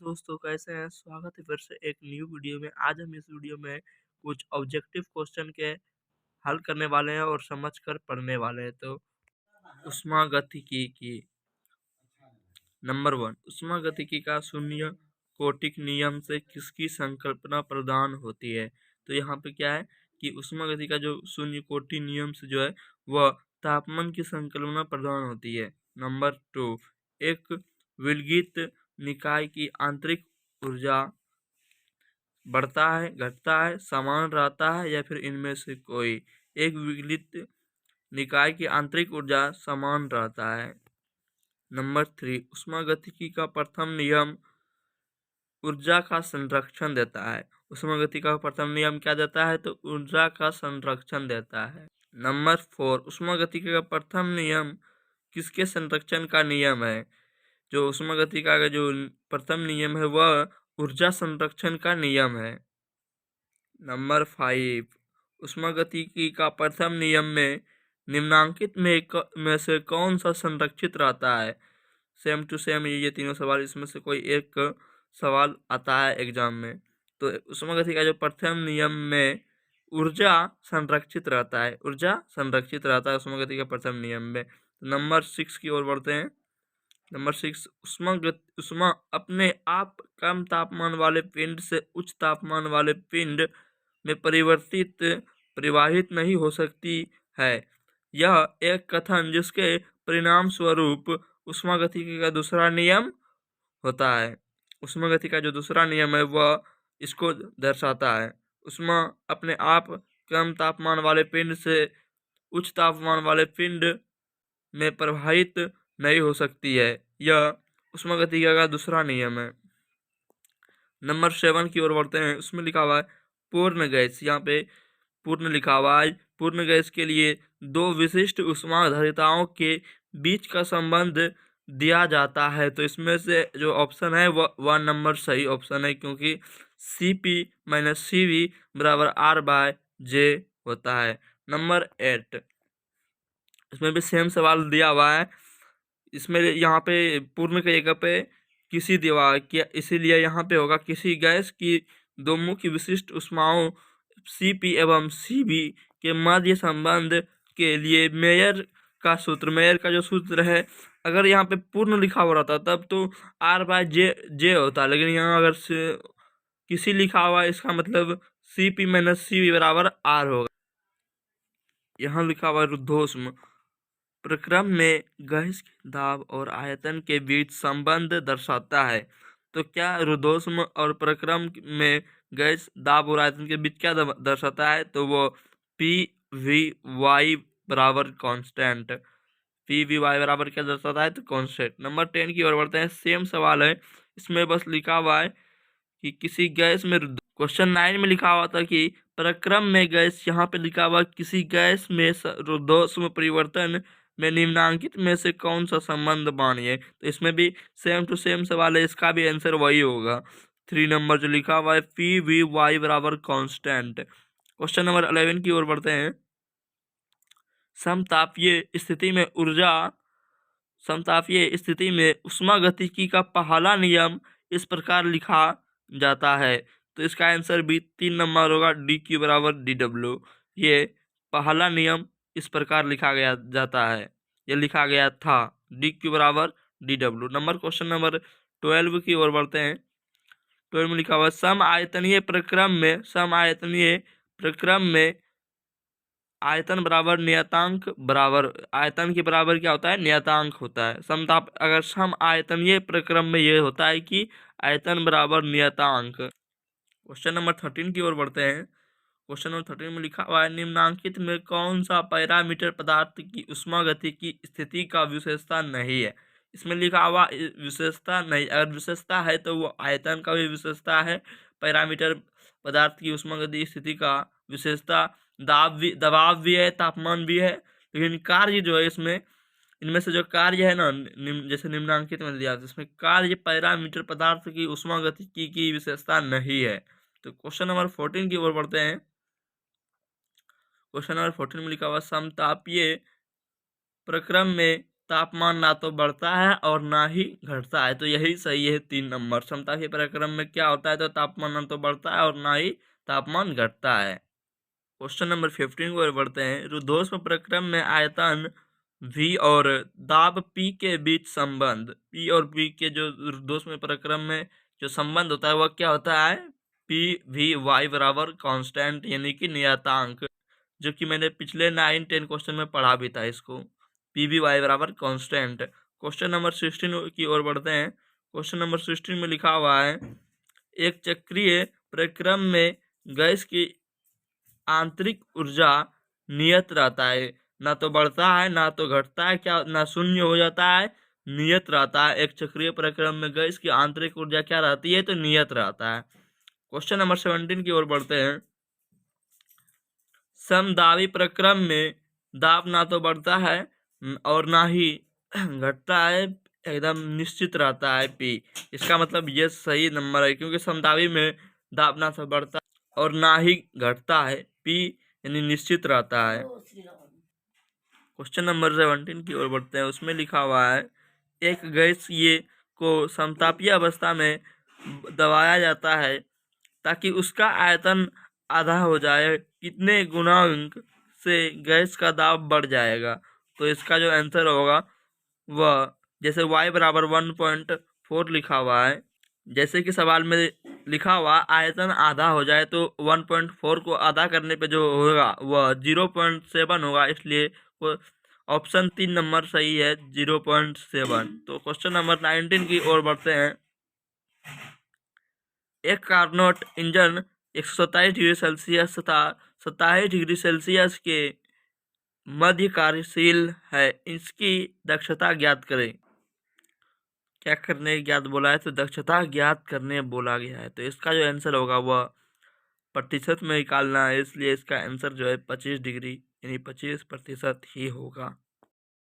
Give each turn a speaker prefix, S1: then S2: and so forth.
S1: दोस्तों, कैसे हैं? स्वागत है फिर से एक न्यू वीडियो में। आज हम इस वीडियो में कुछ ऑब्जेक्टिव क्वेश्चन के हल करने वाले हैं और समझकर पढ़ने वाले हैं। तो ऊष्मागतिकी की नंबर 1, ऊष्मागतिकी का शून्य कोटिक नियम से किसकी संकल्पना प्रदान होती है? तो यहाँ पे क्या है कि ऊष्मागतिकी का जो शून्य कोटि नियम से जो है वह तापमान की संकल्पना प्रदान होती है। नंबर 2, एक विलगित निकाय की आंतरिक ऊर्जा बढ़ता है, घटता है, समान रहता है या फिर इनमें से कोई एक? विगलित निकाय की आंतरिक ऊर्जा समान रहता है। नंबर 3, ऊष्मागतिकी का प्रथम नियम ऊर्जा का संरक्षण देता है। ऊष्मागतिकी का प्रथम नियम क्या देता है? तो ऊर्जा का संरक्षण देता है। नंबर 4, ऊष्मागतिकी का प्रथम नियम किसके संरक्षण का नियम है? जो ऊष्मागतिकी का जो प्रथम नियम है वह ऊर्जा संरक्षण का नियम है। नंबर 5, ऊष्मागतिकी का प्रथम नियम में निम्नांकित में से कौन सा संरक्षित रहता है? सेम टू सेम ये तीनों सवाल, इसमें से कोई एक सवाल आता है एग्जाम में। तो ऊष्मागतिकी का जो प्रथम नियम में ऊर्जा संरक्षित रहता है, ऊर्जा संरक्षित रहता है ऊष्मागतिकी का प्रथम नियम में। नंबर 6 की ओर बढ़ते हैं। नंबर 6, ऊष्मा अपने आप कम तापमान वाले पिंड से उच्च तापमान वाले पिंड में प्रवाहित नहीं हो सकती है। यह एक कथन जिसके परिणाम स्वरूप ऊष्मागतिकी का दूसरा नियम होता है। ऊष्मागतिकी का जो दूसरा नियम है वह इसको दर्शाता है। ऊष्मा अपने आप कम तापमान वाले पिंड से उच्च तापमान वाले पिंड में प्रवाहित नहीं हो सकती है। यह ऊष्मागतिकी का दूसरा नियम है। नंबर 7 की ओर बढ़ते हैं। उसमें लिखा हुआ है पूर्ण गैस। यहाँ पे पूर्ण लिखा हुआ है। पूर्ण गैस के लिए दो विशिष्ट ऊष्माधारिताओं के बीच का संबंध दिया जाता है। तो इसमें से जो ऑप्शन है वह 1 नंबर सही ऑप्शन है, क्योंकि Cp माइनस Cv बराबर R/J होता है। नंबर 8, इसमें भी सेम सवाल दिया हुआ है। इसमें यहाँ पे पूर्ण की जगह पे किसी दीवार की, इसीलिए यहाँ पे होगा किसी गैस की दो मुख्य विशिष्ट ऊष्माओं Cp एवं Cv के मध्य संबंध के लिए मेयर का जो सूत्र है, अगर यहाँ पे पूर्ण लिखा हुआ रहता तब तो R/J होता, लेकिन यहाँ अगर किसी लिखा हुआ है इसका मतलब Cp माइनस Cv बराबर R होगा। यहाँ लिखा हुआ रुद्धोष्म प्रक्रम में गैस के दाब और आयतन के बीच संबंध दर्शाता है। तो क्या रुद्धोष्म और प्रक्रम में गैस दाब और आयतन के बीच क्या दर्शाता है? तो वो PVy बराबर कांस्टेंट। PVy बराबर क्या दर्शाता है? तो कांस्टेंट। नंबर 10 की ओर बढ़ते हैं। सेम सवाल है, इसमें बस लिखा हुआ है कि किसी गैस में क्वेश्चन 9 में लिखा हुआ था कि प्रक्रम में गैस, यहाँ पे लिखा हुआ किसी गैस में रुद्धोष्म परिवर्तन में निम्नांकित में से कौन सा संबंध मानिए। तो इसमें भी सेम टू सेम सवाल है, इसका भी आंसर वही होगा। 3 नंबर जो लिखा हुआ है PVy बराबर कांस्टेंट। क्वेश्चन नंबर 11 की ओर बढ़ते हैं। समतापीय स्थिति में ऊष्मागतिकी का पहला नियम इस प्रकार लिखा जाता है। तो इसका आंसर भी 3 नंबर होगा, DQ बराबर DW। ये पहला नियम इस प्रकार लिखा गया जाता है, ये लिखा गया था, DQ बराबर DW। क्वेश्चन नंबर 12 की ओर बढ़ते हैं। 12 में लिखा हुआ समआयतनीय प्रक्रम में आयतन बराबर नियतांक बराबर, आयतन के बराबर क्या होता है? नियतांक होता है। समताप अगर सम आयतनीय प्रक्रम में ये होता है कि आयतन बराबर नियतांक। क्वेश्चन नंबर 13 की ओर बढ़ते हैं। क्वेश्चन नंबर 13 में लिखा हुआ है निम्नांकित में कौन सा पैरामीटर पदार्थ की ऊष्मागतिकी की स्थिति का विशेषता नहीं है? इसमें लिखा हुआ विशेषता नहीं, अगर विशेषता है तो वो आयतन का भी विशेषता है, पैरामीटर पदार्थ की ऊष्मागतिकी स्थिति का विशेषता दबाव भी है, तापमान भी है, लेकिन कार्य जो है इसमें, इनमें से जो कार्य है ना, जैसे निम्नांकित में दिया, इसमें कार्य पैरामीटर पदार्थ की ऊष्मागतिकी की विशेषता नहीं है। तो क्वेश्चन नंबर 14 की ओर बढ़ते हैं। क्वेश्चन नंबर 14 में लिखा हुआ समतापीय प्रक्रम में तापमान ना तो बढ़ता है और ना ही घटता है, तो यही सही है 3 नंबर। समता के प्रक्रम में क्या होता है, तो तापमान ना तो बढ़ता है और ना ही तापमान घटता है। क्वेश्चन नंबर 15 की ओर बढ़ते हैं। रुद्धोष्म प्रक्रम में आयतन V और दाब P के बीच संबंध, P और V के जो रुद्धोष्म प्रक्रम में जो संबंध होता है वह क्या होता है, PVy बराबर कांस्टेंट यानी कि नियतांक, जो कि मैंने पिछले 9-10 क्वेश्चन में पढ़ा भी था इसको। PVy बराबर कांस्टेंट। क्वेश्चन नंबर 16 की ओर बढ़ते हैं। क्वेश्चन नंबर 16 में लिखा हुआ है, एक चक्रीय प्रक्रम में गैस की आंतरिक ऊर्जा नियत रहता है, ना तो बढ़ता है ना तो घटता है, क्या ना शून्य हो जाता है, नियत रहता है। एक चक्रीय प्रक्रम में गैस की आंतरिक ऊर्जा क्या रहती है, तो नियत रहता है। क्वेश्चन नंबर 17 की ओर बढ़ते हैं। समदाबी प्रक्रम में दाब ना तो बढ़ता है और ना ही घटता है, एकदम निश्चित रहता है P। इसका मतलब ये सही नंबर है, क्योंकि समदाबी में दाब ना तो बढ़ता और ना ही घटता है, P यानी निश्चित रहता है। क्वेश्चन नंबर 17 की ओर बढ़ते हैं। उसमें लिखा हुआ है, एक गैस ये को समतापीय अवस्था में दबाया जाता है ताकि उसका आयतन आधा हो जाए, कितने गुणांक से गैस का दाब बढ़ जाएगा। तो इसका जो आंसर होगा वह, जैसे y बराबर 1.4 लिखा हुआ है, जैसे कि सवाल में लिखा हुआ आयतन आधा हो जाए, तो 1.4 को आधा करने पे जो होगा वह 0.7 होगा, इसलिए ऑप्शन 3 नंबर सही है, 0.7। तो क्वेश्चन नंबर 19 की ओर बढ़ते हैं। एक कार्नोट इंजन 127 डिग्री सेल्सियस तथा 27 डिग्री सेल्सियस के मध्य कार्यशील है, इसकी दक्षता ज्ञात करें। क्या करने ज्ञात बोला है, तो दक्षता ज्ञात करने बोला गया है। तो इसका जो आंसर होगा वह प्रतिशत में निकालना है, इसलिए इसका आंसर जो है 25 डिग्री यानी 25% ही होगा।